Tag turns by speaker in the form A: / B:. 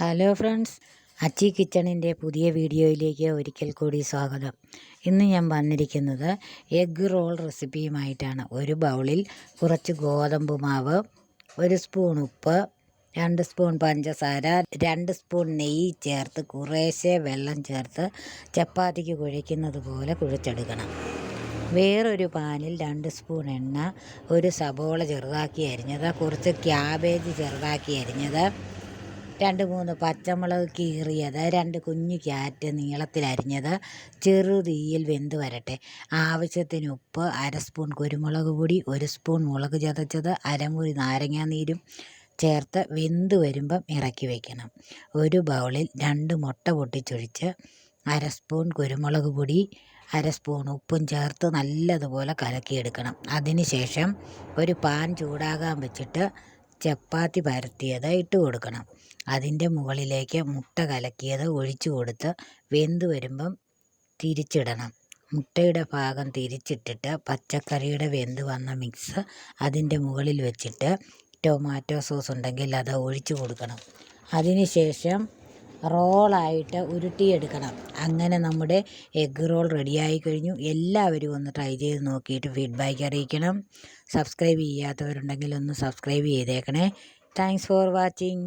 A: Hello friends, അച്ചി കിച്ചണിൻ്റെ പുതിയ വീഡിയോയിലേക്ക് ഒരിക്കൽ കൂടി സ്വാഗതം. ഇന്ന് ഞാൻ വന്നിരിക്കുന്നത് എഗ്ഗ് റോൾ റെസിപ്പിയുമായിട്ടാണ്. ഒരു ബൗളിൽ കുറച്ച് ഗോതമ്പ് മാവ്, 1 സ്പൂൺ ഉപ്പ്, 2 സ്പൂൺ പഞ്ചസാര, 2 സ്പൂൺ നെയ്യ് ചേർത്ത് കുറേശ്ശെ വെള്ളം ചേർത്ത് ചപ്പാത്തിക്ക് കുഴയ്ക്കുന്നത് പോലെ കുഴച്ചെടുക്കണം. വേറൊരു പാനിൽ 2 സ്പൂൺ എണ്ണ, 1 സബോള ചെറുതാക്കി അരിഞ്ഞത്, കുറച്ച് ക്യാബേജ് ചെറുതാക്കി അരിഞ്ഞത്, 2-3 പച്ചമുളക് കീറിയത്, 2 കുഞ്ഞു ക്യാരറ്റ് നീളത്തിലരിഞ്ഞത് ചെറുതീയിൽ വെന്ത് വരട്ടെ. ആവശ്യത്തിന് ഉപ്പ്, 1/2 സ്പൂൺ കുരുമുളക് പൊടി, 1 സ്പൂൺ മുളക് ചതച്ചത്, അരമുറി നാരങ്ങാനീരും ചേർത്ത് വെന്ത് വരുമ്പം ഇറക്കി വയ്ക്കണം. ഒരു ബൗളിൽ 2 മുട്ട പൊട്ടിച്ചൊഴിച്ച് 1/2 സ്പൂൺ കുരുമുളക് പൊടി, 1/2 സ്പൂൺ ഉപ്പും ചേർത്ത് നല്ലതുപോലെ കലക്കിയെടുക്കണം. അതിനുശേഷം ഒരു പാൻ ചൂടാകാൻ വെച്ചിട്ട് ചപ്പാത്തി പരത്തിയത് ഇട്ട് കൊടുക്കണം. അതിൻ്റെ മുകളിലേക്ക് മുട്ട കലക്കിയത് ഒഴിച്ചു കൊടുത്ത് വെന്ത് വരുമ്പം തിരിച്ചിടണം. മുട്ടയുടെ ഭാഗം തിരിച്ചിട്ടിട്ട് പച്ചക്കറിയുടെ വെന്ത് വന്ന മിക്സ് അതിൻ്റെ മുകളിൽ വെച്ചിട്ട് ടൊമാറ്റോ സോസ് ഉണ്ടെങ്കിൽ അത് ഒഴിച്ചു കൊടുക്കണം. അതിനുശേഷം റോളായിട്ട് ഉരുട്ടിയെടുക്കണം. അങ്ങനെ നമ്മുടെ എഗ്ഗ് റോൾ റെഡിയായി കഴിഞ്ഞു. എല്ലാവരും ഒന്ന് ട്രൈ ചെയ്ത് നോക്കിയിട്ട് ഫീഡ്ബാക്ക് അറിയിക്കണം. സബ്സ്ക്രൈബ് ചെയ്യാത്തവരുണ്ടെങ്കിൽ ഒന്ന് സബ്സ്ക്രൈബ് ചെയ്തേക്കണേ. Thanks for watching.